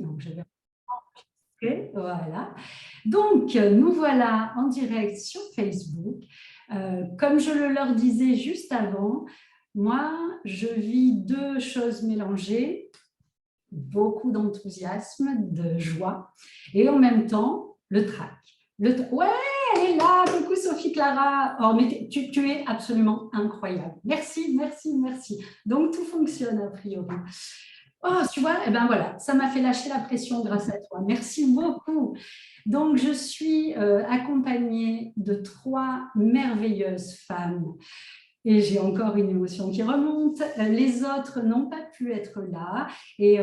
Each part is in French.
Donc, je vais enregistrer, voilà. Donc, nous voilà en direct sur Facebook. Comme je le leur disais juste avant, moi, je vis deux choses mélangées, beaucoup d'enthousiasme, de joie, et en même temps, le trac. Ouais, elle est là, coucou Sophie Clara. Oh, mais tu es absolument incroyable. Merci, merci, merci. Donc, tout fonctionne a priori. Oh, tu vois, eh ben voilà, ça m'a fait lâcher la pression grâce à toi. Merci beaucoup. Donc, je suis accompagnée de trois merveilleuses femmes et j'ai encore une émotion qui remonte. Les autres n'ont pas pu être là et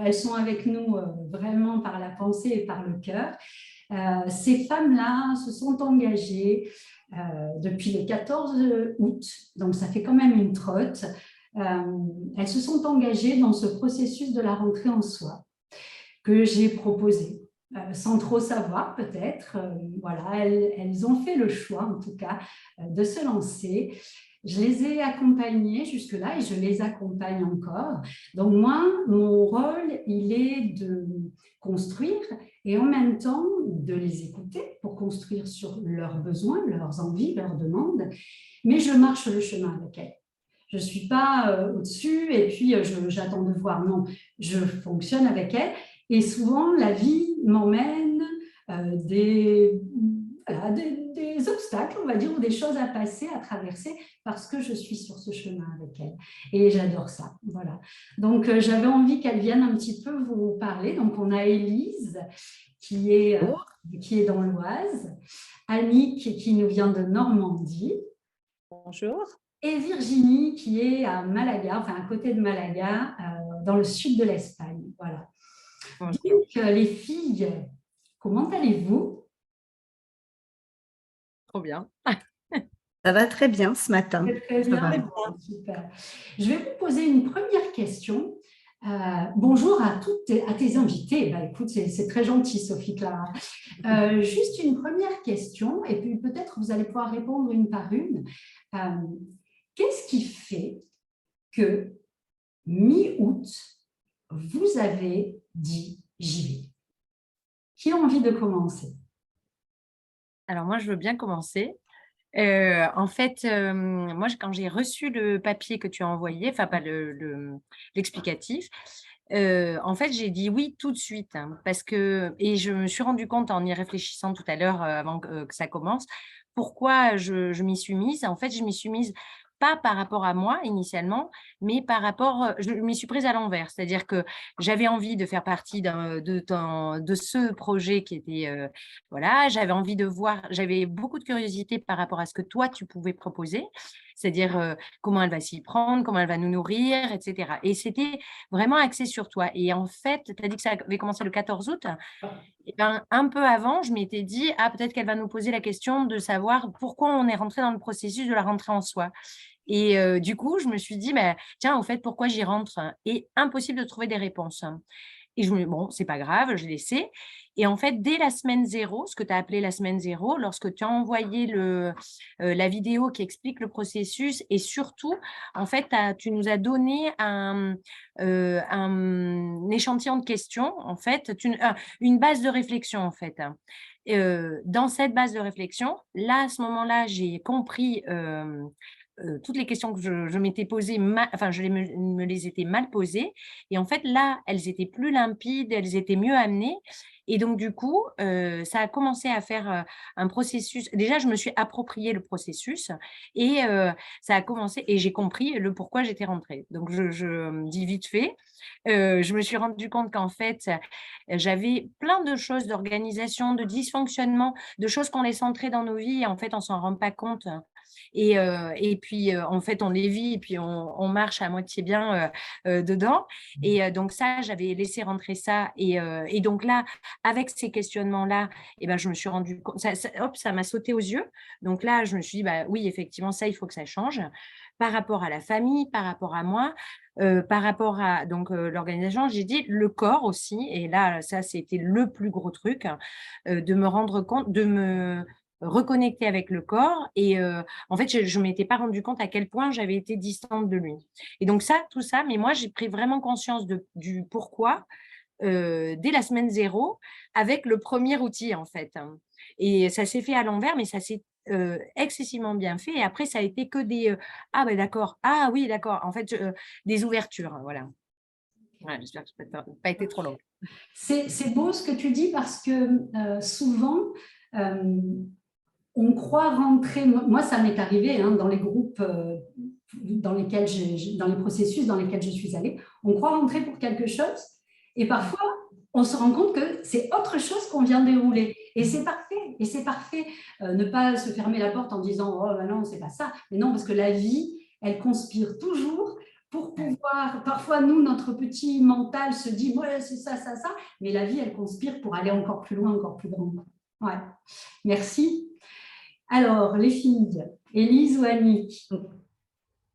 elles sont avec nous vraiment par la pensée et par le cœur. Ces femmes-là se sont engagées depuis le 14 août, donc ça fait quand même une trotte. Elles se sont engagées dans ce processus de la rentrée en soi que j'ai proposé. Sans trop savoir peut-être, voilà, elles ont fait le choix en tout cas de se lancer. Je les ai accompagnées jusque-là et je les accompagne encore. Donc moi, mon rôle, il est de construire et en même temps de les écouter pour construire sur leurs besoins, leurs envies, leurs demandes. Mais je marche le chemin avec elles. Je ne suis pas au-dessus et puis j'attends de voir. Non, je fonctionne avec elles et souvent la vie m'emmène voilà, des obstacles, on va dire, ou des choses à passer, à traverser, parce que je suis sur ce chemin avec elle. Et j'adore ça. Voilà. Donc, j'avais envie qu'elle vienne un petit peu vous parler. Donc, on a Élise qui est dans l'Oise, Annick qui nous vient de Normandie. Bonjour. Et Virginie qui est à Malaga, enfin à côté de Malaga, dans le sud de l'Espagne. Voilà. Bonjour. Donc, les filles, comment allez-vous? Trop bien. Ça va très bien ce matin. Très Ça bien, va. super. Je vais vous poser une première question. Bonjour à à tes invités. Bah, écoute, c'est très gentil, Sophie Clara. Juste une première question, et puis peut-être vous allez pouvoir répondre une par une. Qu'est-ce qui fait que mi-août, vous avez dit j'y vais? Qui a envie de commencer? Alors moi, je veux bien commencer. En fait, moi, quand j'ai reçu le papier que tu as envoyé, enfin pas l'explicatif, en fait, j'ai dit oui tout de suite, hein, parce que et je me suis rendu compte en y réfléchissant tout à l'heure, avant que ça commence, pourquoi je m'y suis mise. En fait, je m'y suis mise pas par rapport à moi initialement, mais par rapport, je m'y suis prise à l'envers. C'est-à-dire que j'avais envie de faire partie de ce projet qui était, voilà, j'avais envie de voir, j'avais beaucoup de curiosité par rapport à ce que toi tu pouvais proposer, c'est-à-dire, comment elle va s'y prendre, comment elle va nous nourrir et cetera, et c'était vraiment axé sur toi. Et en fait, tu as dit que ça avait commencé le 14 août. Et ben, un peu avant, je m'étais dit: «Ah, peut-être qu'elle va nous poser la question de savoir pourquoi on est rentré dans le processus de la rentrée en soi». Et du coup, je me suis dit: «Bah, tiens, au fait, pourquoi j'y rentre?» Et impossible de trouver des réponses. Et je me bon, c'est pas grave, je laissais. Et en fait, dès la semaine zéro, ce que tu as appelé la semaine zéro, lorsque tu as envoyé la vidéo qui explique le processus, et surtout, en fait, tu nous as donné un échantillon de questions, en fait, une base de réflexion, en fait. Dans cette base de réflexion, là, à ce moment-là, j'ai compris, toutes les questions que je m'étais posées enfin, je me les étais mal posées, et en fait, là, elles étaient plus limpides, elles étaient mieux amenées, et donc du coup, ça a commencé à faire, un processus. Déjà, je me suis approprié le processus, et ça a commencé et j'ai compris le pourquoi j'étais rentrée. Donc je dis vite fait, je me suis rendu compte qu'en fait, j'avais plein de choses d'organisation, de dysfonctionnement, de choses qu'on laisse entrer dans nos vies et en fait, on s'en rend pas compte. Et puis, en fait, on les vit et puis on marche à moitié bien, dedans, et donc ça, j'avais laissé rentrer ça, et donc là, avec ces questionnements-là, et ben, je me suis rendue compte, hop, ça m'a sauté aux yeux. Donc là, je me suis dit: «Bah, oui, effectivement, ça, il faut que ça change». Par rapport à la famille, par rapport à moi, par rapport à donc l'organisation, j'ai dit le corps aussi, et là, ça, c'était le plus gros truc, de me rendre compte, de me reconnecter avec le corps, et en fait, je m'étais pas rendu compte à quel point j'avais été distante de lui, et donc ça, tout ça, mais moi, j'ai pris vraiment conscience du pourquoi, dès la semaine 0 avec le premier outil, en fait. Et ça s'est fait à l'envers, mais ça s'est excessivement bien fait. Et après, ça a été que des ah, ben d'accord, ah oui, d'accord. En fait, des ouvertures, voilà. Ouais, j'espère que ça n'a pas été trop long. C'est beau ce que tu dis parce que souvent, on croit rentrer. Moi, ça m'est arrivé dans les groupes dans lesquels dans les processus dans lesquels je suis allée. On croit rentrer pour quelque chose et parfois, on se rend compte que c'est autre chose qu'on vient dérouler. Et c'est parfait. Et c'est parfait. Ne pas se fermer la porte en disant « Oh, ben non, c'est pas ça ». Mais non, parce que la vie, elle conspire toujours pour pouvoir… Parfois, nous, notre petit mental se dit « Ouais, c'est ça, ça, ça ». Mais la vie, elle conspire pour aller encore plus loin, encore plus grand. Ouais. Merci. Alors, les filles, Élise ou Annick?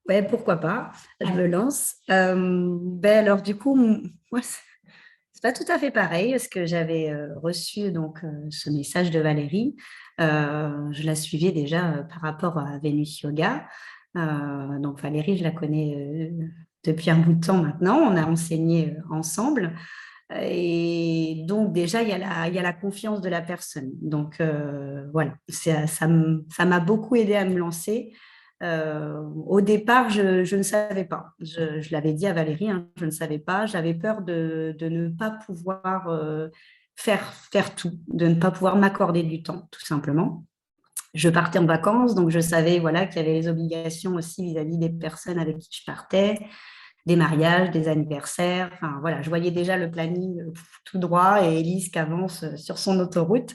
Ouais, pourquoi pas, je me lance. Alors, du coup, moi, c'est pas tout à fait pareil parce que j'avais reçu donc ce message de Valérie. Je la suivais déjà par rapport à Vénus Yoga. Donc, Valérie, je la connais depuis un bout de temps maintenant. On a enseigné ensemble. Et donc, déjà, il y a la confiance de la personne. Donc, voilà, ça m'a beaucoup aidé à me lancer. Au départ, je ne savais pas. Je l'avais dit à Valérie, je ne savais pas. J'avais peur de ne pas pouvoir faire tout, de ne pas pouvoir m'accorder du temps, tout simplement. Je partais en vacances, donc je savais voilà, qu'il y avait les obligations aussi vis-à-vis des personnes avec qui je partais, des mariages, des anniversaires. Enfin, voilà, je voyais déjà le planning tout droit et Élise qui avance sur son autoroute.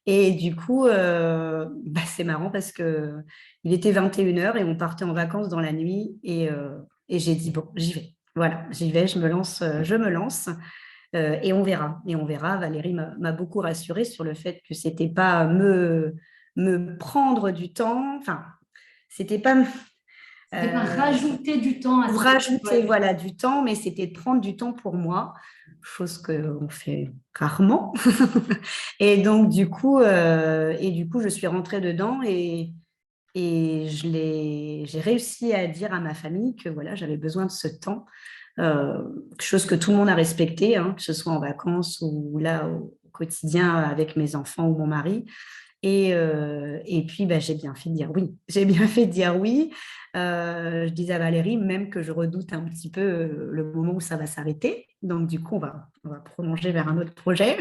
Et du coup, c'est marrant parce qu'il était 21h et on partait en vacances dans la nuit. Et j'ai dit, bon, j'y vais. Voilà, j'y vais, je me lance. Et on verra. Et on verra. Valérie m'a beaucoup rassurée sur le fait que ce n'était pas me prendre du temps. Enfin, c'était pas… C'est pas rajouter du temps à ça. Rajouter voilà, du temps, mais c'était de prendre du temps pour moi, chose qu'on fait rarement. Et donc, du coup, je suis rentrée dedans et j'ai réussi à dire à ma famille que voilà, j'avais besoin de ce temps, chose que tout le monde a respectée, que ce soit en vacances ou là au quotidien avec mes enfants ou mon mari. Et puis, j'ai bien fait de dire oui. J'ai bien fait de dire oui. Je disais à Valérie même que je redoute un petit peu le moment où ça va s'arrêter. Donc, du coup, on va prolonger vers un autre projet.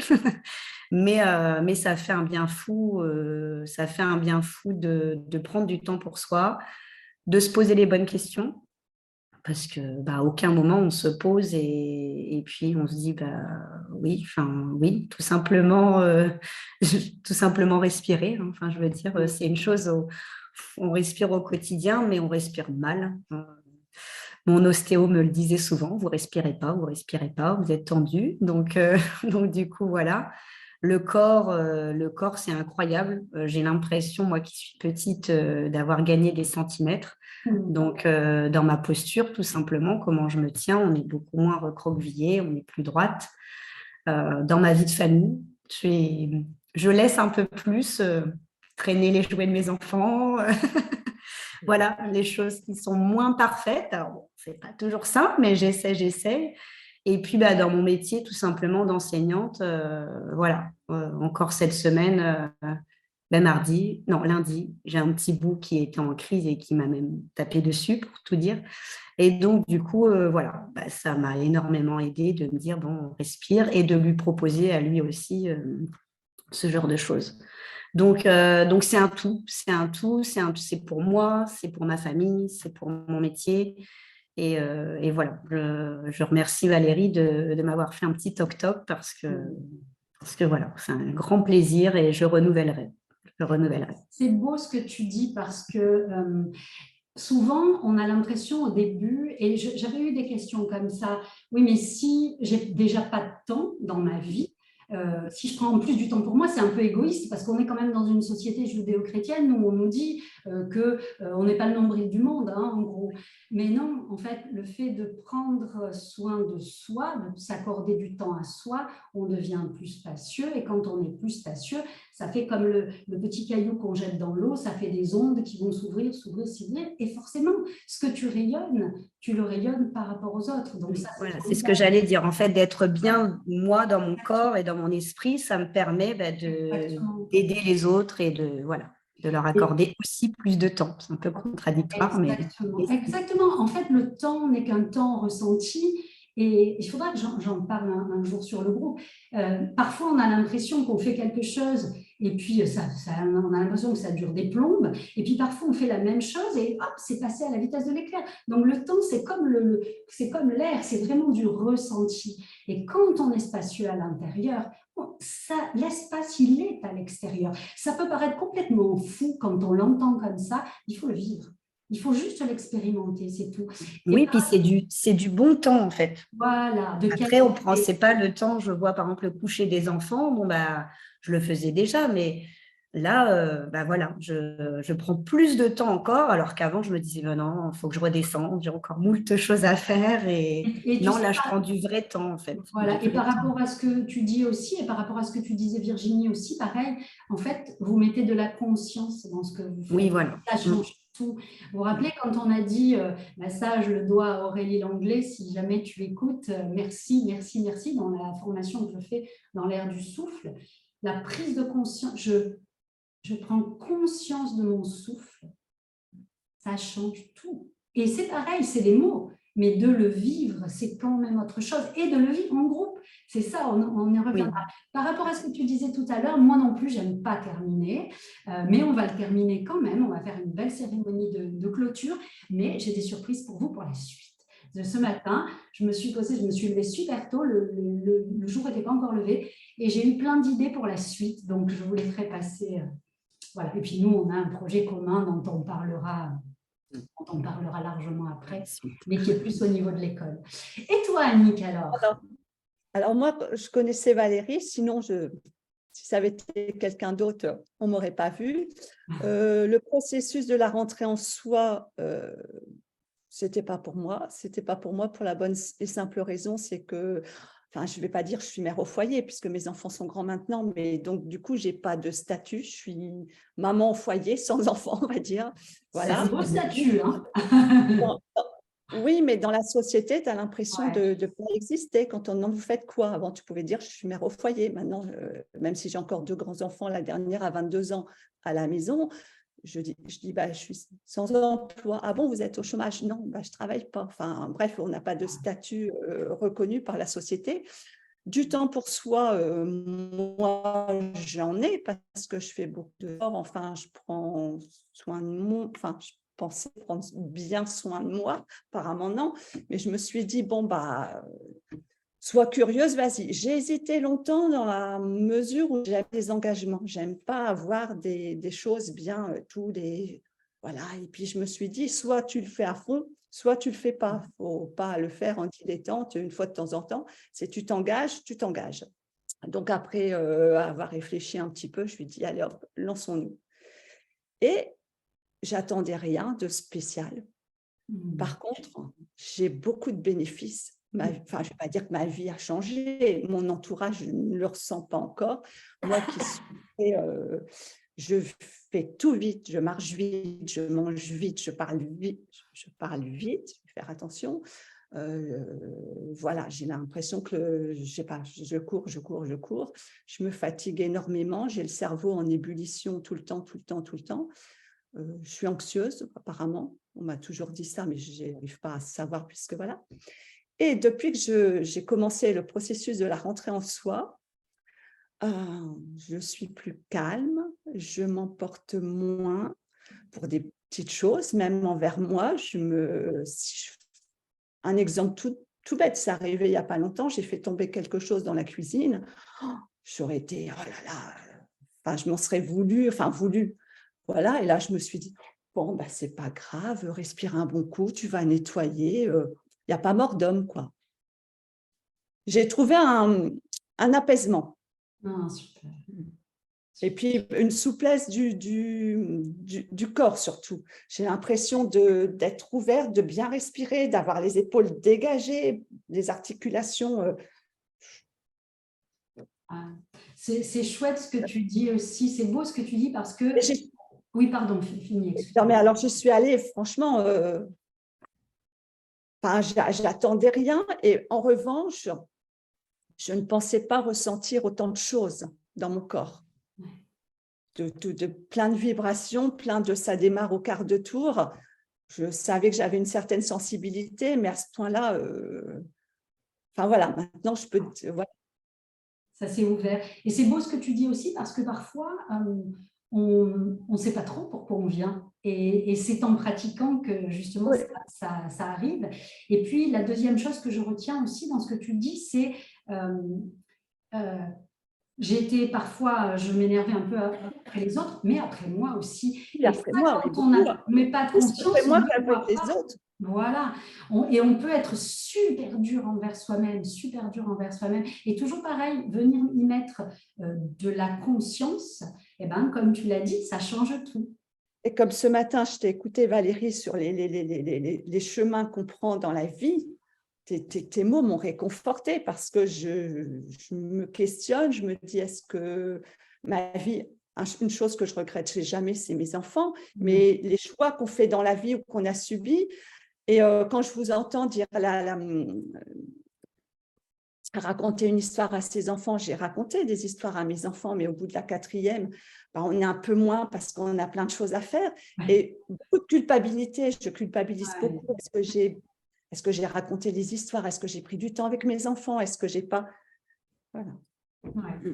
mais ça fait un bien fou, de prendre du temps pour soi, de se poser les bonnes questions. Parce que aucun moment on se pose et puis on se dit oui, tout simplement tout simplement respirer. Enfin, je veux dire, c'est une chose on respire au quotidien, mais on respire mal. Mon ostéo me le disait souvent, vous respirez pas, vous êtes tendu. Donc donc du coup voilà. Le corps c'est incroyable. J'ai l'impression, moi qui suis petite, d'avoir gagné des centimètres. Donc, dans ma posture, tout simplement, comment je me tiens, on est beaucoup moins recroquevillé, on est plus droite. Dans ma vie de famille, je laisse un peu plus traîner les jouets de mes enfants. Voilà, les choses qui sont moins parfaites. Alors, bon, c'est pas toujours simple, mais j'essaie. Et puis, dans mon métier, tout simplement, d'enseignante, voilà, encore cette semaine, lundi, j'ai un petit bout qui était en crise et qui m'a même tapé dessus, pour tout dire. Et donc, du coup, voilà, ça m'a énormément aidé de me dire, bon, on respire et de lui proposer à lui aussi ce genre de choses. Donc c'est un tout, c'est pour moi, c'est pour ma famille, c'est pour mon métier. Et voilà, je remercie Valérie de m'avoir fait un petit toc-toc parce que voilà, c'est un grand plaisir et je renouvellerai. C'est beau ce que tu dis parce que souvent, on a l'impression au début, et j'avais eu des questions comme ça, oui, mais si j'ai déjà pas de temps dans ma vie, si je prends en plus du temps pour moi, c'est un peu égoïste parce qu'on est quand même dans une société judéo-chrétienne où on nous dit qu'on n'est pas le nombril du monde, hein, en gros. Mais non, en fait, le fait de prendre soin de soi, de s'accorder du temps à soi, on devient plus spacieux. Et quand on est plus spacieux, ça fait comme le petit caillou qu'on jette dans l'eau, ça fait des ondes qui vont s'ouvrir, s'ouvrir, s'ouvrir. Et forcément, ce que tu rayonnes, tu le rayonnes par rapport aux autres. Donc ça, voilà, c'est ce que j'allais dire. En fait, d'être bien, moi, dans mon corps et dans mon esprit, ça me permet d'aider les autres et voilà, de leur accorder aussi plus de temps. C'est un peu contradictoire, mais… Exactement. En fait, le temps n'est qu'un temps ressenti. Et il faudra que j'en parle un jour sur le groupe. Parfois, on a l'impression qu'on fait quelque chose et puis on a l'impression que ça dure des plombes. Et puis parfois, on fait la même chose et hop, c'est passé à la vitesse de l'éclair. Donc, le temps, c'est comme l'air, c'est vraiment du ressenti. Et quand on est spacieux à l'intérieur, l'espace, il est à l'extérieur. Ça peut paraître complètement fou quand on l'entend comme ça. Il faut le vivre. Il faut juste l'expérimenter, c'est tout. Oui, puis c'est du bon temps, en fait. Voilà. Après, c'est pas le temps, je vois par exemple le coucher des enfants, bon, bah, je le faisais déjà, mais là, voilà, je prends plus de temps encore, alors qu'avant, je me disais, non, il faut que je redescende, j'ai encore moult choses à faire, et non, là, je prends du vrai temps, en fait. Voilà. Et par rapport à ce que tu dis aussi, et par rapport à ce que tu disais, Virginie, aussi, pareil, en fait, vous mettez de la conscience dans ce que vous faites. Oui, voilà. Ça change tout. Vous vous rappelez quand on a dit, ça, je le dois à Aurélie Langlais, si jamais tu écoutes, merci, merci, merci, dans la formation que je fais dans l'ère du souffle, la prise de conscience, je prends conscience de mon souffle, ça change tout. Et c'est pareil, c'est des mots, mais de le vivre, c'est quand même autre chose. Et de le vivre en groupe, c'est ça, on y reviendra. Oui. Par rapport à ce que tu disais tout à l'heure, moi non plus, j'aime pas terminer, mais on va le terminer quand même. On va faire une belle cérémonie de clôture, mais j'ai des surprises pour vous pour la suite. De ce matin, je me suis levée super tôt, le jour n'était pas encore levé, et j'ai eu plein d'idées pour la suite, donc je vous les ferai passer. Voilà. Et puis nous, on a un projet commun dont on parlera largement après, mais qui est plus au niveau de l'école. Et toi, Annick, alors moi, je connaissais Valérie, sinon, si ça avait été quelqu'un d'autre, on ne m'aurait pas vu. Le processus de la rentrée en soi, ce n'était pas pour moi. Ce n'était pas pour moi pour la bonne et simple raison, c'est que… Enfin, je ne vais pas dire que je suis mère au foyer, puisque mes enfants sont grands maintenant, mais donc, du coup, je n'ai pas de statut. Je suis maman au foyer, sans enfants, on va dire. Voilà. C'est un beau statut, hein. Oui, mais dans la société, tu as l'impression de ne pas exister. Quand on demande, vous faites quoi? Avant, tu pouvais dire, je suis mère au foyer. Maintenant, même si j'ai encore 2 grands-enfants, la dernière à 22 ans à la maison, je dis je suis sans emploi. Ah bon, vous êtes au chômage? Non, je ne travaille pas. Enfin, bref, on n'a pas de statut reconnu par la société. Du temps pour soi, moi, j'en ai parce que je fais beaucoup de sport. Enfin, je prends soin de je pensais prendre bien soin de moi, apparemment non. Mais je me suis dit, sois curieuse, vas-y. J'ai hésité longtemps dans la mesure où j'aime des engagements. J'aime pas avoir des choses bien tous les… Voilà. Et puis, je me suis dit, soit tu le fais à fond, soit tu le fais pas. Faut pas le faire en dilettante une fois de temps en temps. C'est tu t'engages, tu t'engages. Donc, après avoir réfléchi un petit peu, je lui ai dit, allez, hop, lançons-nous. Et j'attendais rien de spécial. Par contre, j'ai beaucoup de bénéfices. Je ne vais pas dire que ma vie a changé, mon entourage ne le ressent pas encore. Moi qui suis, je fais tout vite, je marche vite, je mange vite, je parle vite, je vais faire attention. Voilà, j'ai l'impression que je cours. Je me fatigue énormément, j'ai le cerveau en ébullition tout le temps. Je suis anxieuse, apparemment. On m'a toujours dit ça, mais je n'arrive pas à savoir puisque voilà. Et depuis que j'ai commencé le processus de la rentrée en soi, je suis plus calme, je m'emporte moins pour des petites choses, même envers moi. Un exemple tout bête, c'est arrivé il n'y a pas longtemps, j'ai fait tomber quelque chose dans la cuisine. J'aurais été, oh là là, je m'en serais voulu. Voilà, et là, je me suis dit, bon, c'est pas grave, respire un bon coup, tu vas nettoyer, il n'y a pas mort d'homme, quoi. J'ai trouvé un apaisement. Ah, super. Et puis, une souplesse du corps surtout. J'ai l'impression d'être ouverte, de bien respirer, d'avoir les épaules dégagées, les articulations. Ah, c'est chouette ce que tu dis aussi, c'est beau ce que tu dis parce que… J'ai- Oui, pardon, fini, Non, mais excuse-moi. alors, je suis allée, franchement, enfin, j'attendais rien. Et en revanche, je ne pensais pas ressentir autant de choses dans mon corps. De plein de vibrations, plein de ça démarre au quart de tour. Je savais que j'avais une certaine sensibilité, mais à ce point-là, enfin voilà, maintenant je peux. Voilà. Ça s'est ouvert. Et c'est beau ce que tu dis aussi parce que parfois, on ne sait pas trop pourquoi on vient. Et c'est en pratiquant que justement Oui. ça arrive. Et puis, la deuxième chose que je retiens aussi dans ce que tu dis, c'est… j'ai été parfois, je m'énervais un peu après les autres, mais après moi aussi. Et Et ça, après moi, oui, quand on beaucoup. ne met pas de Plus conscience, après on moi ne le qu'avec voit les pas. autres. Voilà. Et on peut être super dur envers soi-même, super dur envers soi-même. Et toujours pareil, venir y mettre de la conscience, et ben, comme tu l'as dit, ça change tout. Et comme ce matin, je t'ai écouté, Valérie, sur les chemins qu'on prend dans la vie, tes mots m'ont réconfortée parce que je me questionne, je me dis, est-ce que ma vie, une chose que je regrette jamais, c'est mes enfants, mais les choix qu'on fait dans la vie ou qu'on a subis, et quand je vous entends dire raconter une histoire à ses enfants, j'ai raconté des histoires à mes enfants, mais au bout de la quatrième, ben, on est un peu moins parce qu'on a plein de choses à faire. Et beaucoup de culpabilité, je culpabilise beaucoup. Est-ce que j'ai raconté des histoires? Est-ce que j'ai pris du temps avec mes enfants? Est-ce que j'ai pas… Voilà. Ouais.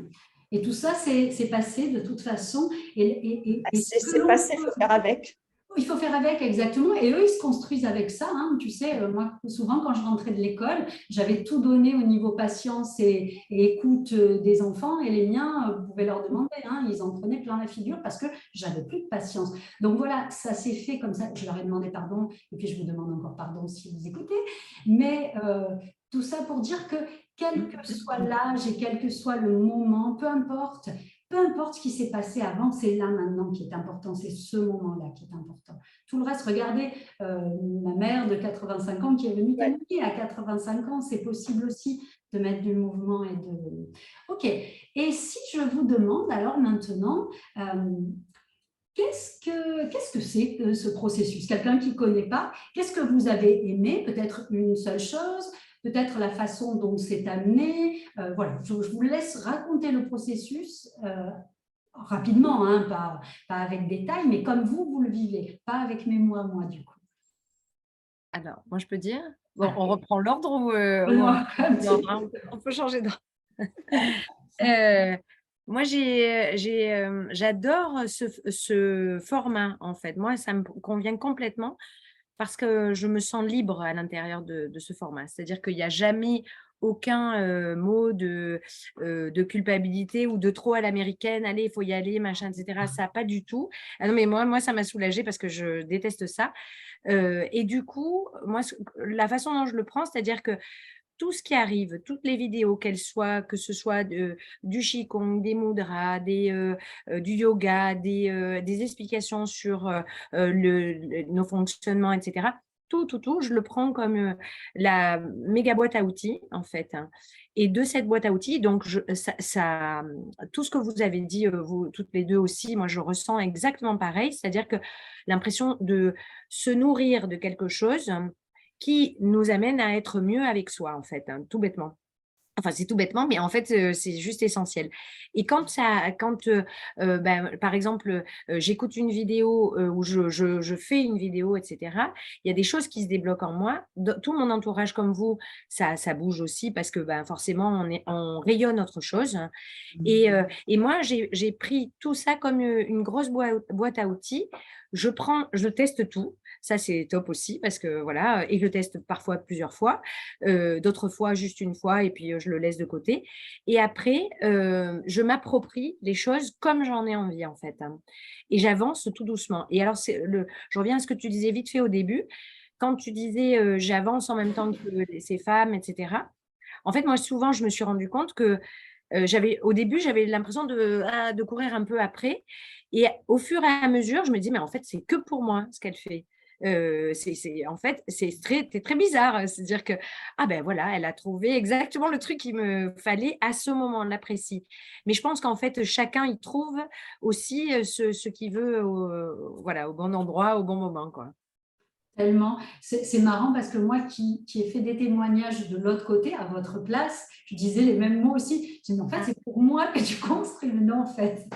Et tout ça, c'est passé de toute façon. Et C'est passé, il faut faire avec. il faut faire avec, exactement. Et eux, ils se construisent avec ça. Hein. Tu sais, moi, souvent, quand je rentrais de l'école, j'avais tout donné au niveau patience et écoute des enfants. Et les miens, vous pouvez leur demander. Hein, ils en prenaient plein la figure parce que j'avais plus de patience. Donc voilà, ça s'est fait comme ça. Je leur ai demandé pardon. Et puis, je vous demande encore pardon si vous écoutez. Mais tout ça pour dire que quel que soit l'âge et quel que soit le moment, peu importe ce qui s'est passé avant, c'est là maintenant qui est important, c'est ce moment-là qui est important. Tout le reste, regardez, ma mère de 85 ans qui est venue témoigner à 85 ans, c'est possible aussi de mettre du mouvement et de… Ok, et si je vous demande alors maintenant, qu'est-ce que c'est que ce processus? Quelqu'un qui ne connaît pas, qu'est-ce que vous avez aimé? Peut-être une seule chose, peut-être la façon dont c'est amené. Voilà, je vous laisse raconter le processus rapidement, hein, pas avec détail, mais comme vous le vivez, pas avec mes moi du coup. Alors, moi, je peux dire, bon, on reprend l'ordre ou Non, comme tu l'ordre, hein, on peut changer d'ordre. Moi, j'adore ce format, en fait. Moi, ça me convient complètement parce que je me sens libre à l'intérieur de ce format. C'est-à-dire qu'il n'y a jamais aucun mot de culpabilité ou de trop à l'américaine, allez, il faut y aller, machin, etc. Ça, pas du tout. Ah non, mais moi, ça m'a soulagée parce que je déteste ça. Et du coup, moi, la façon dont je le prends, c'est-à-dire que tout ce qui arrive, toutes les vidéos, qu'elles soient, que ce soit du Qigong, des mudras, du yoga, des explications sur nos fonctionnements, etc. Tout, je le prends comme la méga boîte à outils, en fait. Hein. Et de cette boîte à outils, donc, tout ce que vous avez dit, vous toutes les deux aussi, moi, je ressens exactement pareil, c'est-à-dire que l'impression de se nourrir de quelque chose qui nous amène à être mieux avec soi, en fait, hein, tout bêtement. Enfin, c'est tout bêtement, mais en fait, c'est juste essentiel. Et par exemple, j'écoute une vidéo ou je fais une vidéo, etc., il y a des choses qui se débloquent en moi. Tout mon entourage, comme vous, ça bouge aussi parce que forcément, on rayonne autre chose. Et moi, j'ai pris tout ça comme une grosse boîte à outils. Je teste tout. Ça, c'est top aussi parce que voilà, et je le teste parfois plusieurs fois, d'autres fois juste une fois et puis je le laisse de côté. Et après, je m'approprie les choses comme j'en ai envie en fait. Hein. Et j'avance tout doucement. Et alors, je reviens à ce que tu disais vite fait au début. Quand tu disais j'avance en même temps que ces femmes, etc. En fait, moi, souvent, je me suis rendu compte que Au début, j'avais l'impression de courir un peu après. Et au fur et à mesure, je me dis, mais en fait, c'est que pour moi ce qu'elle fait. En fait, c'est très bizarre. C'est-à-dire que, ah ben voilà, elle a trouvé exactement le truc qu'il me fallait à ce moment-là précis. Mais je pense qu'en fait, chacun y trouve aussi ce qu'il veut voilà, au bon endroit, au bon moment, quoi. Tellement. C'est marrant parce que moi qui ai fait des témoignages de l'autre côté, à votre place, je disais les mêmes mots aussi. Je dis, mais en fait, c'est pour moi que tu construis. Mais non, en fait.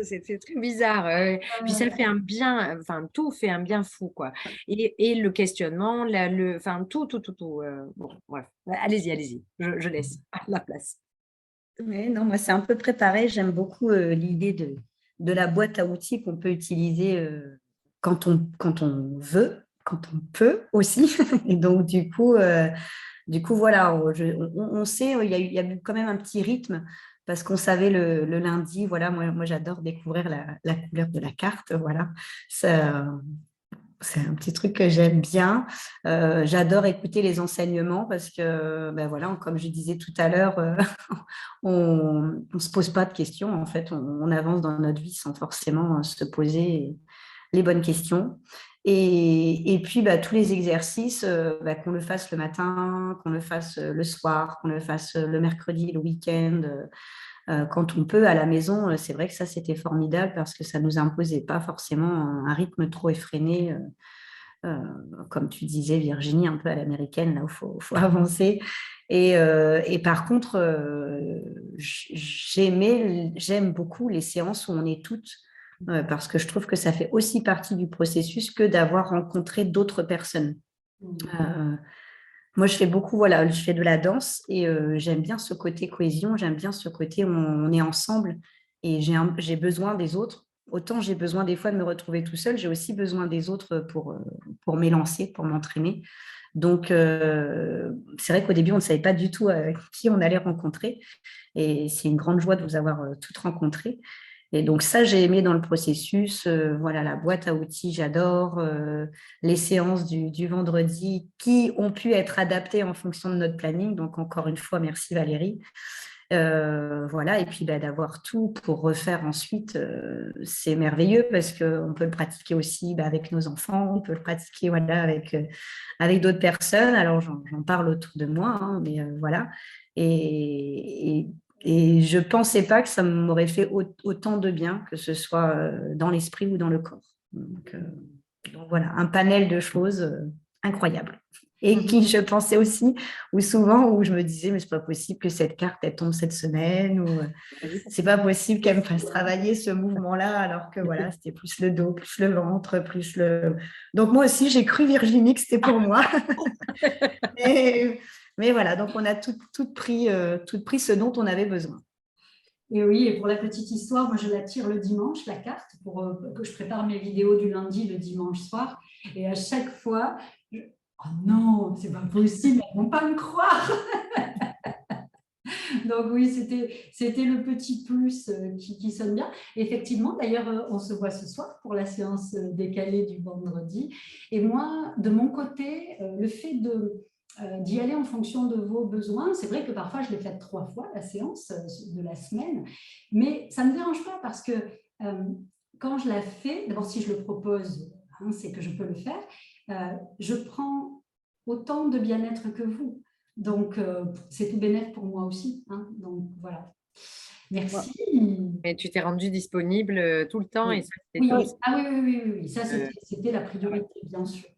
C'est très bizarre. Puis ça fait un bien, enfin, tout fait un bien fou, quoi. Et le questionnement, enfin, tout. Bon, bref. Allez-y, allez-y. Je laisse la place. Ouais, non, moi, c'est un peu préparé. J'aime beaucoup l'idée de la boîte à outils qu'on peut utiliser quand on veut, quand on peut aussi. Et donc, du coup voilà, on sait, il y a eu quand même un petit rythme parce qu'on savait le lundi, voilà, moi j'adore découvrir la couleur de la carte, voilà. C'est un petit truc que j'aime bien. J'adore écouter les enseignements parce que, ben voilà, comme je disais tout à l'heure, on ne se pose pas de questions. En fait, on avance dans notre vie sans forcément se poser les bonnes questions. Et puis, bah, tous les exercices, bah, qu'on le fasse le matin, qu'on le fasse le soir, qu'on le fasse le mercredi, le week-end, quand on peut à la maison, c'est vrai que ça, c'était formidable parce que ça ne nous imposait pas forcément un rythme trop effréné, comme tu disais, Virginie, un peu à l'américaine, là où faut avancer. Et par contre, j'aime beaucoup les séances où on est toutes, parce que je trouve que ça fait aussi partie du processus que d'avoir rencontré d'autres personnes. Moi, je fais beaucoup, voilà, je fais de la danse et j'aime bien ce côté cohésion, j'aime bien ce côté où on est ensemble et j'ai besoin des autres. Autant j'ai besoin des fois de me retrouver tout seul, j'ai aussi besoin des autres pour m'élancer, pour m'entraîner. Donc, c'est vrai qu'au début, on ne savait pas du tout qui on allait rencontrer et c'est une grande joie de vous avoir toutes rencontrées. Et donc ça, j'ai aimé dans le processus. Voilà, la boîte à outils, j'adore. Les séances du vendredi qui ont pu être adaptées en fonction de notre planning. Donc encore une fois, merci Valérie. Voilà, et puis bah, d'avoir tout pour refaire ensuite, c'est merveilleux parce qu'on peut le pratiquer aussi bah, avec nos enfants, on peut le pratiquer voilà, avec d'autres personnes. Alors j'en parle autour de moi, hein, mais voilà. Et je ne pensais pas que ça m'aurait fait autant de bien, que ce soit dans l'esprit ou dans le corps. Donc voilà, un panel de choses incroyables. Et qui, je pensais aussi, ou souvent, où je me disais, mais c'est pas possible que cette carte, elle tombe cette semaine, ou c'est pas possible qu'elle me fasse travailler ce mouvement-là, alors que voilà, c'était plus le dos, plus le ventre, plus le... Donc moi aussi, j'ai cru, Virginie, que c'était pour moi. Mais voilà, donc on a tout pris ce dont on avait besoin. Et oui, et pour la petite histoire, moi je la tire le dimanche, la carte, pour que je prépare mes vidéos du lundi le dimanche soir. Et à chaque fois, oh non, c'est pas possible, elles ne vont pas me croire. Donc oui, c'était le petit plus qui sonne bien. Effectivement, d'ailleurs, on se voit ce soir pour la séance décalée du vendredi. Et moi, de mon côté, le fait d'y aller en fonction de vos besoins, c'est vrai que parfois je l'ai faite 3 fois, la séance de la semaine, mais ça ne me dérange pas parce que quand je la fais, d'abord si je le propose, hein, c'est que je peux le faire, je prends autant de bien-être que vous. Donc, c'est tout bénéfique pour moi aussi. Hein. Donc, voilà. Merci. Mais tu t'es rendu disponible tout le temps Oui. et ça, c'était top. Ah oui. Ça, c'était la priorité, bien sûr.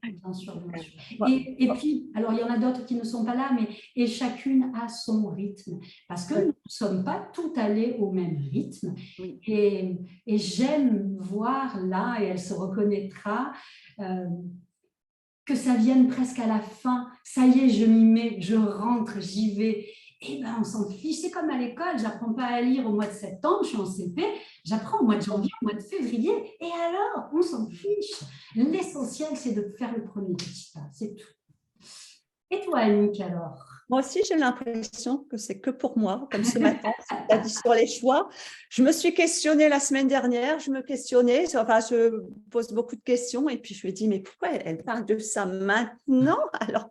Et puis, alors, il y en a d'autres qui ne sont pas là, et chacune a son rythme. Parce que nous ne sommes pas toutes allées au même rythme. Oui. Et j'aime voir là, et elle se reconnaîtra, que ça vienne presque à la fin. Ça y est, je m'y mets, je rentre, j'y vais. Eh bien, on s'en fiche. C'est comme à l'école, je n'apprends pas à lire au mois de septembre, je suis en CP, j'apprends au mois de janvier, au mois de février, et alors, on s'en fiche. L'essentiel, c'est de faire le premier petit pas, c'est tout. Et toi, Annick, alors? Moi aussi, j'ai l'impression que c'est que pour moi, comme ce matin, tu as dit sur les choix. Je me suis questionnée la semaine dernière, je me pose beaucoup de questions et puis je me dis, mais pourquoi elle parle de ça maintenant alors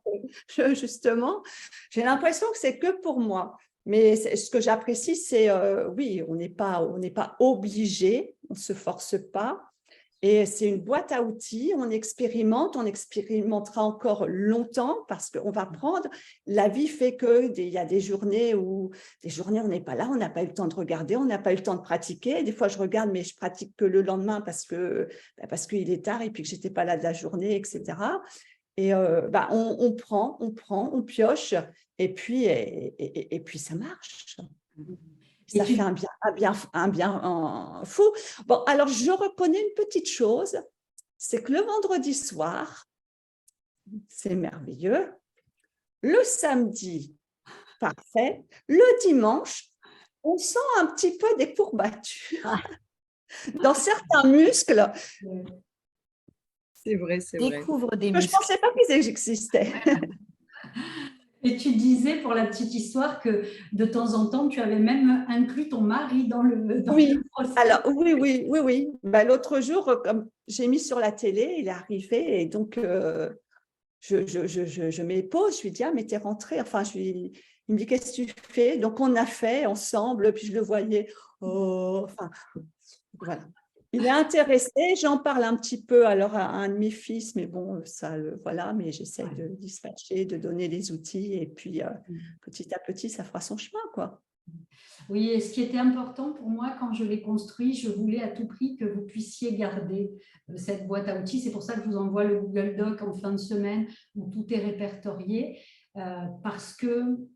que justement, j'ai l'impression que c'est que pour moi. Mais ce que j'apprécie, c'est, oui, on n'est pas obligé, on ne se force pas. Et c'est une boîte à outils, on expérimentera encore longtemps parce qu'on va prendre. La vie fait qu'il y a des journées où on n'est pas là, on n'a pas eu le temps de regarder, on n'a pas eu le temps de pratiquer. Des fois, je regarde, mais je pratique que le lendemain parce qu'il est tard et puis que je n'étais pas là de la journée, etc. Et on prend, on pioche et puis ça marche. Ça fait un bien fou. Bon, alors je reconnais une petite chose, c'est que le vendredi soir, c'est merveilleux. Le samedi, parfait. Le dimanche, on sent un petit peu des courbatures dans certains muscles. C'est vrai, c'est vrai. Découvre des Que je ne muscles. pensais pas qu'ils existaient. Et tu disais pour la petite histoire que de temps en temps, tu avais même inclus ton mari dans le procès. Alors oui. Ben, l'autre jour, comme j'ai mis sur la télé, il est arrivé et donc je m'épose, je lui dis, ah mais t'es rentrée. Enfin, il me dit, qu'est-ce que tu fais? Donc on a fait ensemble, puis je le voyais. Oh, enfin, voilà. Il est intéressé, j'en parle un petit peu alors à un de mes fils, mais bon, ça, voilà, mais j'essaie de dispatcher, de donner les outils, et puis petit à petit, ça fera son chemin, quoi. Oui, et ce qui était important pour moi quand je l'ai construit, je voulais à tout prix que vous puissiez garder cette boîte à outils. C'est pour ça que je vous envoie le Google Doc en fin de semaine où tout est répertorié, parce que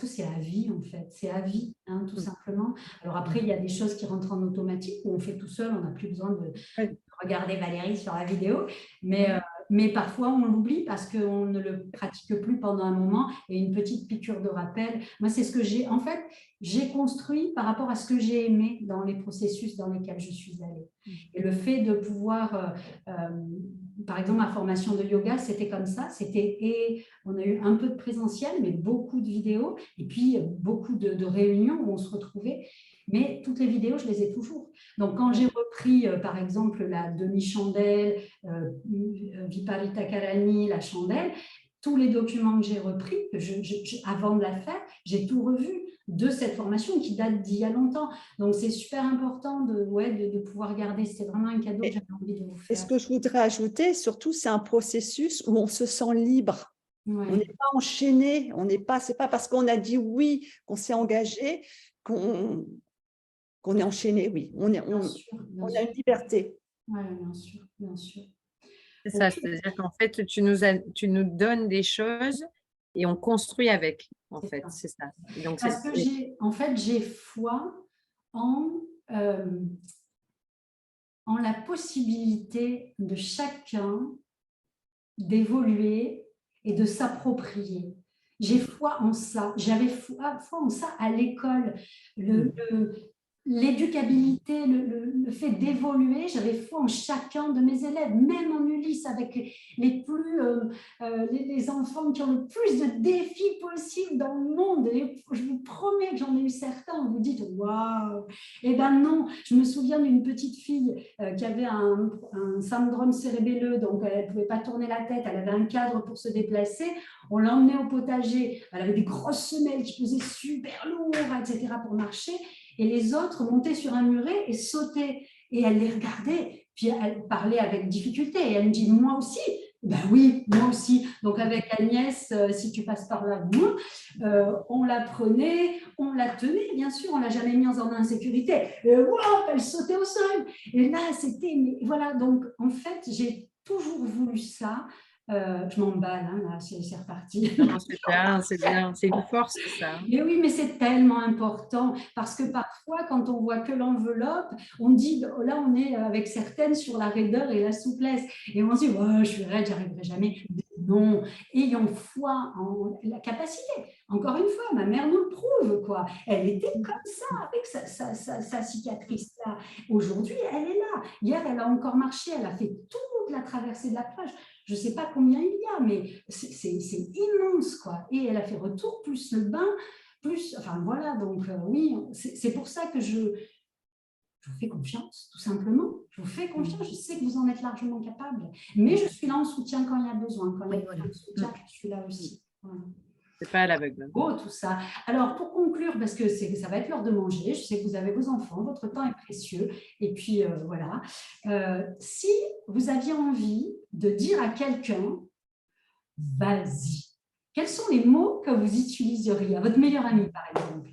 c'est à vie en fait, c'est à vie, hein, tout simplement. Alors après, il y a des choses qui rentrent en automatique où on fait tout seul, on n'a plus besoin de regarder Valérie sur la vidéo, mais parfois on l'oublie parce qu'on ne le pratique plus pendant un moment, et une petite piqûre de rappel. Moi, c'est ce que j'ai construit par rapport à ce que j'ai aimé dans les processus dans lesquels je suis allée. Et le fait de pouvoir, par exemple, ma formation de yoga, c'était comme ça, et on a eu un peu de présentiel, mais beaucoup de vidéos, et puis beaucoup de réunions où on se retrouvait. Mais toutes les vidéos, je les ai toujours. Donc, quand j'ai repris, par exemple, la demi-chandelle, Viparita Karani, la chandelle, tous les documents que j'ai repris, avant de la faire, j'ai tout revu de cette formation qui date d'il y a longtemps. Donc, c'est super important de pouvoir garder. C'était vraiment un cadeau que j'avais envie de vous faire. Et ce que je voudrais ajouter, surtout, c'est un processus où on se sent libre. Ouais. On n'est pas enchaîné. C'est pas parce qu'on a dit oui, qu'on s'est engagé, qu'on est enchaîné. Oui, on a une liberté. Oui, bien sûr, bien sûr. C'est ça, c'est-à-dire qu'en fait, tu nous donnes des choses et on construit avec, en fait, c'est ça. Donc, parce que j'ai foi en la possibilité de chacun d'évoluer et de s'approprier. J'ai foi en ça. J'avais foi en ça à l'école. L'éducabilité, le fait d'évoluer, j'avais foi en chacun de mes élèves, même en Ulysse, avec les enfants qui ont le plus de défis possibles dans le monde. Et je vous promets que j'en ai eu certains, vous dites « waouh !» Eh bien non, je me souviens d'une petite fille qui avait un syndrome cérébelleux, donc elle ne pouvait pas tourner la tête, elle avait un cadre pour se déplacer. On l'emmenait au potager, elle avait des grosses semelles qui pesaient super lourd, etc. pour marcher. Et les autres montaient sur un muret et sautaient. Et elle les regardait, puis elle parlait avec difficulté. Et elle me dit, moi aussi. Ben oui, moi aussi. Donc avec Agnès, si tu passes par là, on la prenait, on la tenait, bien sûr, on ne l'a jamais mise en insécurité. Et wow, elle sautait au sol. Et là, c'était... Voilà, donc en fait, j'ai toujours voulu ça. Je m'emballe, hein, là, c'est reparti. C'est bien, c'est une force, ça. Mais oui, mais c'est tellement important parce que parfois, quand on voit que l'enveloppe, on dit, là, on est avec certaines sur la raideur et la souplesse. Et on se dit, oh, je suis raide, j'arriverai jamais. Non, ayons foi en la capacité. Encore une fois, ma mère nous le prouve, quoi. Elle était comme ça avec sa cicatrice-là. Aujourd'hui, elle est là. Hier, elle a encore marché, elle a fait toute la traversée de la plage. Je ne sais pas combien il y a, mais c'est immense, quoi. Et elle a fait retour, plus le bain, plus... Enfin, voilà, donc oui, c'est pour ça que je vous fais confiance, tout simplement. Je vous fais confiance, je sais que vous en êtes largement capable. Mais je suis là en soutien quand il y a besoin. Quand il y a besoin de soutien, je suis là aussi. Voilà. C'est pas à l'aveugle. Beau, tout ça. Alors, pour conclure, parce que ça va être l'heure de manger, je sais que vous avez vos enfants, votre temps est précieux. Et puis, voilà. Si vous aviez envie de dire à quelqu'un, vas-y, quels sont les mots que vous utiliseriez à votre meilleur ami, par exemple?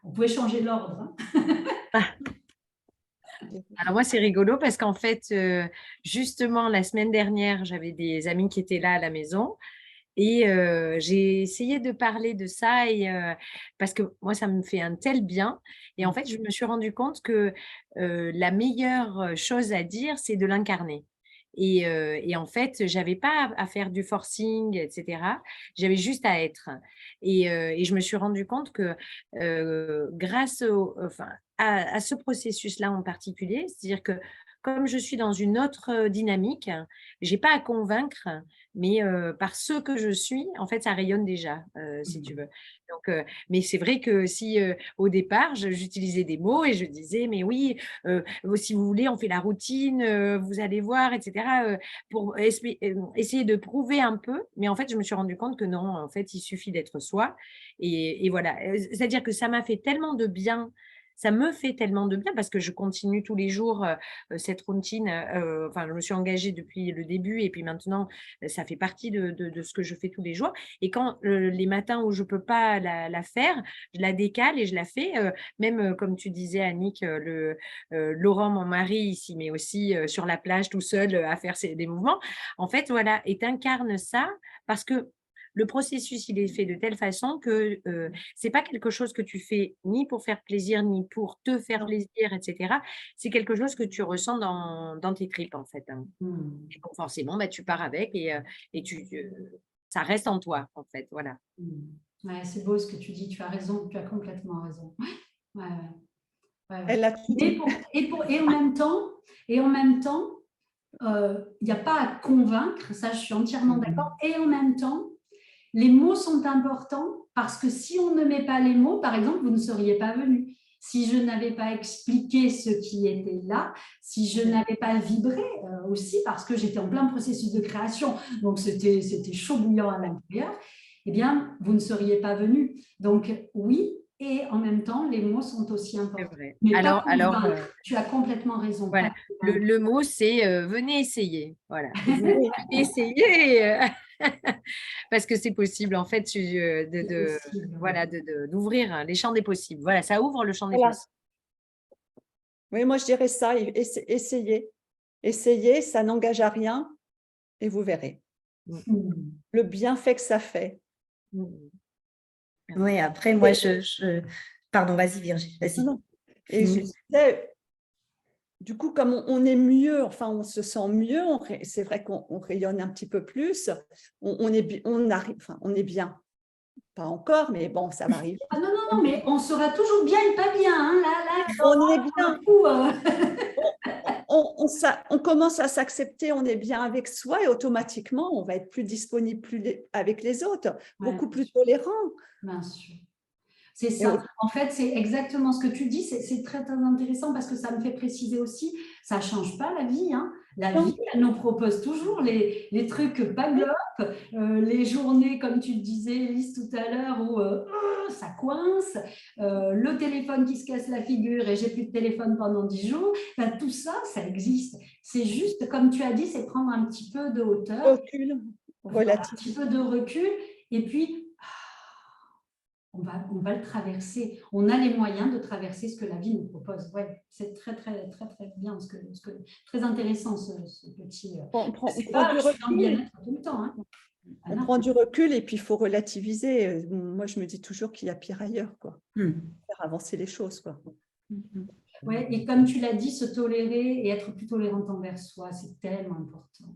Vous pouvez changer l'ordre. Alors moi, c'est rigolo parce qu'en fait, justement, la semaine dernière, j'avais des amis qui étaient là à la maison et j'ai essayé de parler de ça parce que moi, ça me fait un tel bien. Et en fait, je me suis rendu compte que la meilleure chose à dire, c'est de l'incarner. Et en fait, j'avais pas à faire du forcing, etc. J'avais juste à être. Et je me suis rendu compte que grâce à ce processus-là en particulier, c'est-à-dire que comme je suis dans une autre dynamique, j'ai pas à convaincre, mais par ce que je suis, en fait, ça rayonne déjà, si tu veux. Donc, mais c'est vrai que si au départ, j'utilisais des mots et je disais, mais oui, si vous voulez, on fait la routine, vous allez voir, etc. Pour essayer de prouver un peu, mais en fait, je me suis rendu compte que non, en fait, il suffit d'être soi. Et voilà, c'est-à-dire que ça m'a fait tellement de bien. Ça me fait tellement de bien parce que je continue tous les jours cette routine. Enfin, je me suis engagée depuis le début et puis maintenant, ça fait partie de ce que je fais tous les jours. Et quand les matins où je peux pas la faire, je la décale et je la fais. Même comme tu disais, Annick, Laurent, mon mari, ici, mais aussi sur la plage tout seul à faire des mouvements. En fait, voilà, et tu incarnes ça parce que le processus, il est fait de telle façon que c'est pas quelque chose que tu fais ni pour faire plaisir, ni pour te faire Non. plaisir, etc. C'est quelque chose que tu ressens dans tes tripes, en fait. Hein. Et donc, forcément, bah, tu pars avec et ça reste en toi, en fait. Voilà. Ouais, c'est beau ce que tu dis, tu as raison, tu as complètement raison. Ouais, ouais. Ouais, ouais. Elle a tout dit. Et en même temps, il n'y a pas à convaincre, ça je suis entièrement d'accord. Et en même temps, les mots sont importants parce que si on ne met pas les mots, par exemple, vous ne seriez pas venu. Si je n'avais pas expliqué ce qui était là, si je n'avais pas vibré aussi parce que j'étais en plein processus de création, donc c'était chaud bouillant à l'intérieur, eh bien, vous ne seriez pas venu. Donc oui, et en même temps, les mots sont aussi C'est importants. vrai. Mais Alors, tu as complètement raison. voilà. Le mot, c'est venez essayer. Voilà. Venez essayer. Parce que c'est possible, en fait, voilà, d'ouvrir les champs des possibles. Voilà, ça ouvre le champ des Voilà. possibles. Oui, moi je dirais ça, essayez. Essayez, ça n'engage à rien et vous verrez le bienfait que ça fait. Oui, après, moi, Pardon, vas-y, Virginie, vas-y. Non. Et je disais, du coup, comme on est mieux, enfin, on se sent mieux, c'est vrai qu'on rayonne un petit peu plus, on est bien. Pas encore, mais bon, ça va arriver. Ah non, non, non, mais on sera toujours bien et pas bien. Hein. Là, on est bien. On commence à s'accepter, on est bien avec soi et automatiquement, on va être plus disponible avec les autres, beaucoup plus tolérant. Bien sûr. C'est ça. En fait, c'est exactement ce que tu dis. C'est très, très intéressant parce que ça me fait préciser aussi, ça ne change pas la vie. Hein. La vie, elle nous propose toujours les trucs pas glop, les journées, comme tu le disais, Lise, tout à l'heure, où ça coince, le téléphone qui se casse la figure et j'ai plus de téléphone pendant 10 jours. Ben, tout ça, ça existe. C'est juste, comme tu as dit, c'est prendre un petit peu de hauteur, recul, un petit peu de recul et puis on va le traverser. On a les moyens de traverser ce que la vie nous propose. Ouais, c'est très, très, très, très bien, très intéressant ce petit. On prend du recul tout le temps. Hein. On prend du recul et puis il faut relativiser. Moi, je me dis toujours qu'il y a pire ailleurs, quoi. Faire avancer les choses, quoi. Ouais, et comme tu l'as dit, se tolérer et être plus tolérante envers soi, c'est tellement important.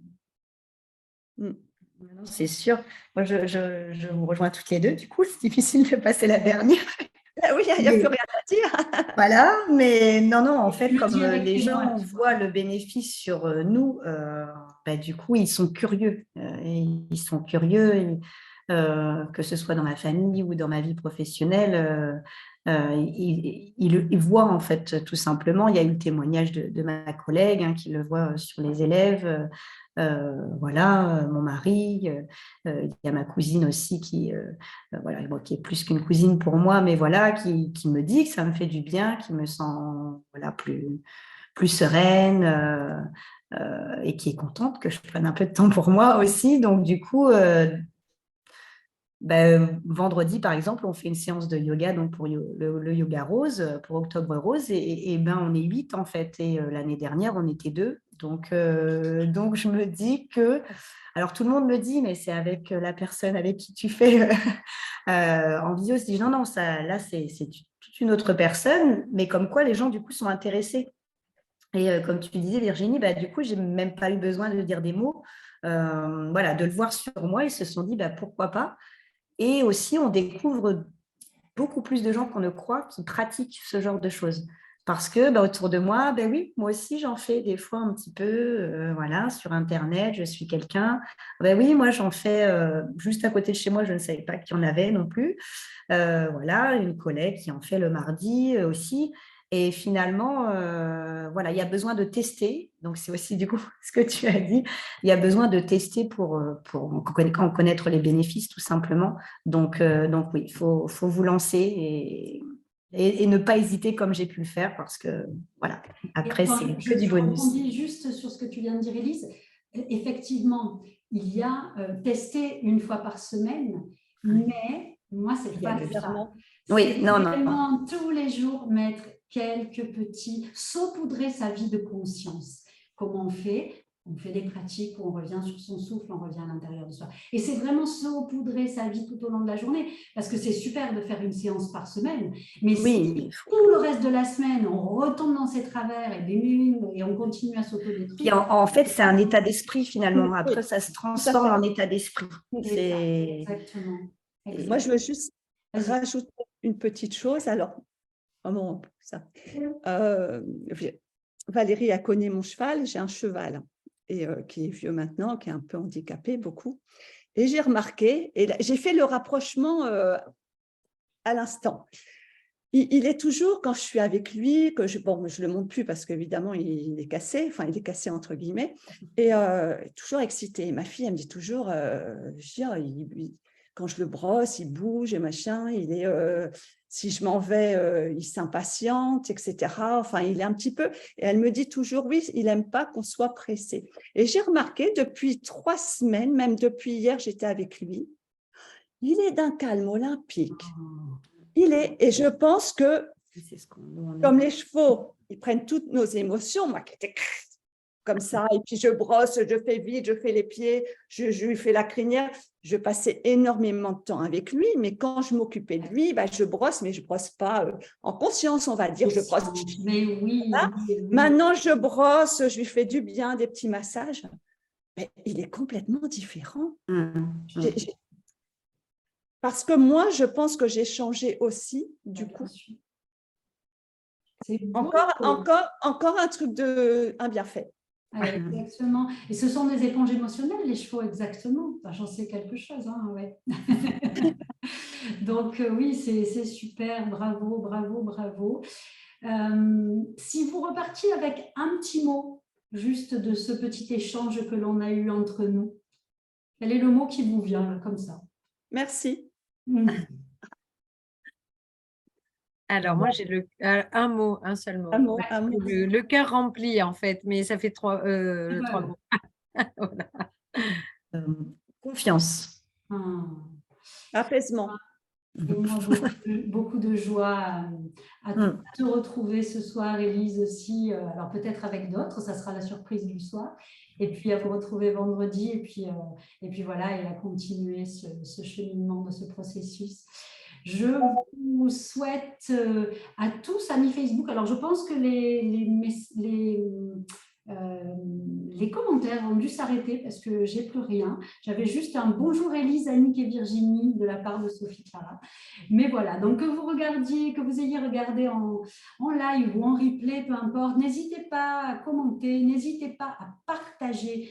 C'est sûr. Moi, je vous rejoins toutes les deux. Du coup, c'est difficile de passer la dernière. Oui, il n'y a plus rien à dire. Voilà, mais non, en fait, comme les gens voient le bénéfice sur nous, du coup, ils sont curieux. Ils sont curieux, que ce soit dans ma famille ou dans ma vie professionnelle. Ils voient, en fait, tout simplement. Il y a eu le témoignage de ma collègue qui le voit sur les élèves. Voilà, mon mari, il y a ma cousine aussi voilà, bon, qui est plus qu'une cousine pour moi, mais voilà, qui me dit que ça me fait du bien, qui me sent voilà, plus sereine et qui est contente que je prenne un peu de temps pour moi aussi. Donc, du coup, vendredi, par exemple, on fait une séance de yoga donc pour le yoga rose, pour Octobre Rose, et on est 8 en fait. Et l'année dernière, on était 2. Donc, je me dis que, alors tout le monde me dit, mais c'est avec la personne avec qui tu fais en visio, je dis non, non, ça, là, c'est toute une autre personne, mais comme quoi les gens, du coup, sont intéressés. Et comme tu disais, Virginie, du coup, j'ai même pas eu besoin de dire des mots. Voilà, de le voir sur moi, ils se sont dit, pourquoi pas. Et aussi, on découvre beaucoup plus de gens qu'on ne croit qui pratiquent ce genre de choses. Parce que autour de moi, oui, moi aussi, j'en fais des fois un petit peu, voilà, sur Internet, je suis quelqu'un. Oui, moi, j'en fais juste à côté de chez moi, je ne savais pas qu'il y en avait non plus. Voilà, une collègue qui en fait le mardi aussi. Et finalement, voilà, il y a besoin de tester. Donc, c'est aussi du coup ce que tu as dit. Il y a besoin de tester pour en connaître les bénéfices, tout simplement. Donc oui, il faut vous lancer et ne pas hésiter comme j'ai pu le faire parce que, voilà, après, c'est que du Je bonus. rebondis juste sur ce que tu viens de dire, Élise. Effectivement, il y a tester une fois par semaine, mais moi, c'est pas ça. Oui, C'est non, vraiment tous les jours mettre quelques petits, saupoudrer sa vie de conscience. Comment on fait? On fait des pratiques où on revient sur son souffle, on revient à l'intérieur de soi. Et c'est vraiment saupoudrer sa vie tout au long de la journée, parce que c'est super de faire une séance par semaine, mais si tout le reste de la semaine, on retombe dans ses travers et on continue à s'autodétruire. En fait, c'est un état d'esprit finalement. Après, ça se transforme en état d'esprit. Exactement. Moi, je veux juste rajouter une petite chose. Alors, ça. Valérie a connu mon cheval. J'ai un cheval et qui est vieux maintenant, qui est un peu handicapé, beaucoup. Et j'ai remarqué, et j'ai fait le rapprochement à l'instant. Il est toujours, quand je suis avec lui, je ne le montre plus parce qu'évidemment, il est cassé, enfin, il est cassé entre guillemets, et toujours excité. Ma fille, elle me dit toujours, quand je le brosse, il bouge et machin, si je m'en vais, il s'impatiente, etc. Enfin, il est un petit peu, et elle me dit toujours, oui, il n'aime pas qu'on soit pressé. Et j'ai remarqué depuis 3 semaines, même depuis hier, j'étais avec lui, il est d'un calme olympique. Et je pense que, comme les chevaux, ils prennent toutes nos émotions, moi qui étais comme ça, et puis je brosse, je fais vite, je fais les pieds, je lui fais la crinière. Je passais énormément de temps avec lui, mais quand je m'occupais de lui, je brosse, mais je ne brosse pas en conscience, on va dire. Je brosse. Mais oui, voilà. Maintenant, je brosse, je lui fais du bien, des petits massages. Mais il est complètement différent. Parce que moi, je pense que j'ai changé aussi, du coup. C'est encore un truc un bienfait. Exactement. Et ce sont des éponges émotionnelles, les chevaux, exactement. Enfin, j'en sais quelque chose, hein, ouais. Donc oui, c'est super, bravo, bravo, bravo. Si vous repartiez avec un petit mot, juste de ce petit échange que l'on a eu entre nous, quel est le mot qui vous vient comme ça? Merci. Alors, moi, j'ai un mot, un seul mot. Un mot. Le cœur rempli, en fait, mais ça fait trois mots. Voilà. Confiance. Apaisement. Et moi, beaucoup de joie à te retrouver ce soir, Élise aussi. Alors peut-être avec d'autres, ça sera la surprise du soir. Et puis à vous retrouver vendredi et puis voilà, et à continuer ce cheminement de ce processus. Je vous souhaite à tous, amis Facebook, alors je pense que les commentaires ont dû s'arrêter parce que j'ai plus rien. J'avais juste un bonjour Élise, Annick et Virginie de la part de Sophie Clara. Mais voilà, donc que vous regardiez, que vous ayez regardé en live ou en replay, peu importe, n'hésitez pas à commenter, n'hésitez pas à partager.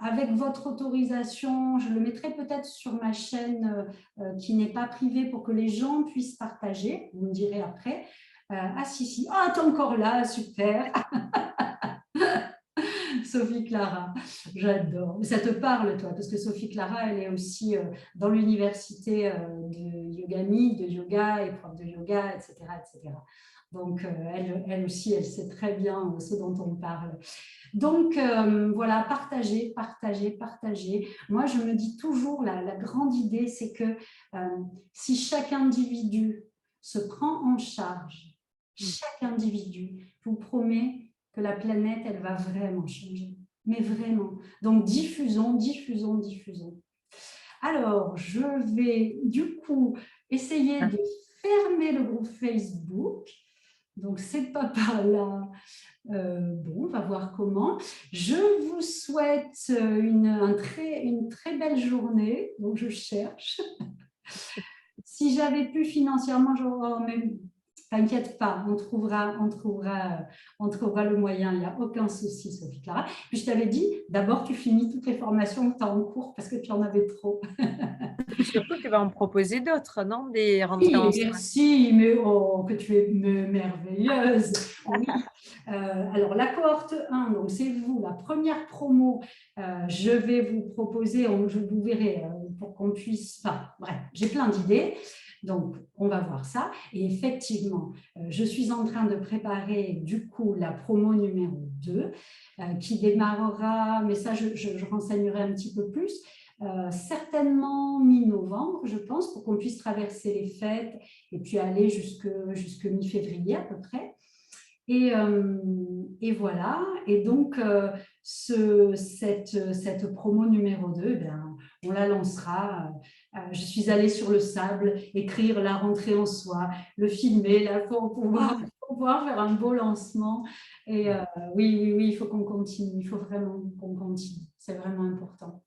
Avec votre autorisation, je le mettrai peut-être sur ma chaîne qui n'est pas privée pour que les gens puissent partager, vous me direz après. Ah si, ah t'es encore là, super. Sophie Clara, j'adore. Ça te parle, toi, parce que Sophie Clara, elle est aussi dans l'université de Yogami, de yoga et prof de yoga, etc. etc. Donc, elle aussi, elle sait très bien ce dont on parle. Donc, voilà, partager, partager, partager. Moi, je me dis toujours, la grande idée, c'est que si chaque individu se prend en charge, chaque individu, je vous promets que la planète, elle va vraiment changer. Mais vraiment. Donc, diffusons, diffusons, diffusons. Alors, je vais du coup essayer de fermer le groupe Facebook. Donc, c'est pas par là. Bon, on va voir comment. Je vous souhaite une très belle journée. Donc, je cherche. Si j'avais pu financièrement, même, t'inquiète pas, on trouvera le moyen, il n'y a aucun souci, Sophie Clara. Puis je t'avais dit, d'abord, tu finis toutes les formations que tu as en cours parce que tu en avais trop. Surtout, tu vas en proposer d'autres, non? Des rentrées Oui, en stage. merci, mais oh, que tu es merveilleuse. Oui. Alors, la cohorte 1, donc c'est vous, la première promo, je vais vous proposer, vous verrez, pour qu'on puisse, enfin, bref, j'ai plein d'idées, donc on va voir ça. Et effectivement, je suis en train de préparer du coup la promo numéro 2, qui démarrera, mais ça je renseignerai un petit peu plus, certainement mi-novembre, je pense, pour qu'on puisse traverser les fêtes et puis aller jusque mi-février à peu près. Et voilà, et donc cette promo numéro 2, ben, on la lancera. Je suis allée sur le sable, écrire la rentrée en soi, le filmer là, pour pouvoir faire un beau lancement. Et oui, il faut qu'on continue, il faut vraiment qu'on continue, c'est vraiment important.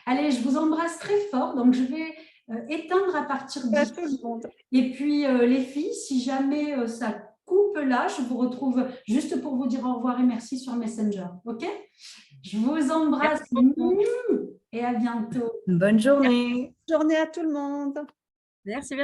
Allez, je vous embrasse très fort, donc je vais éteindre à partir d'ici. Et puis les filles, si jamais ça coupe là, je vous retrouve juste pour vous dire au revoir et merci sur Messenger. Ok? Je vous embrasse et à bientôt. Bonne journée. Bonne journée à tout le monde. Merci.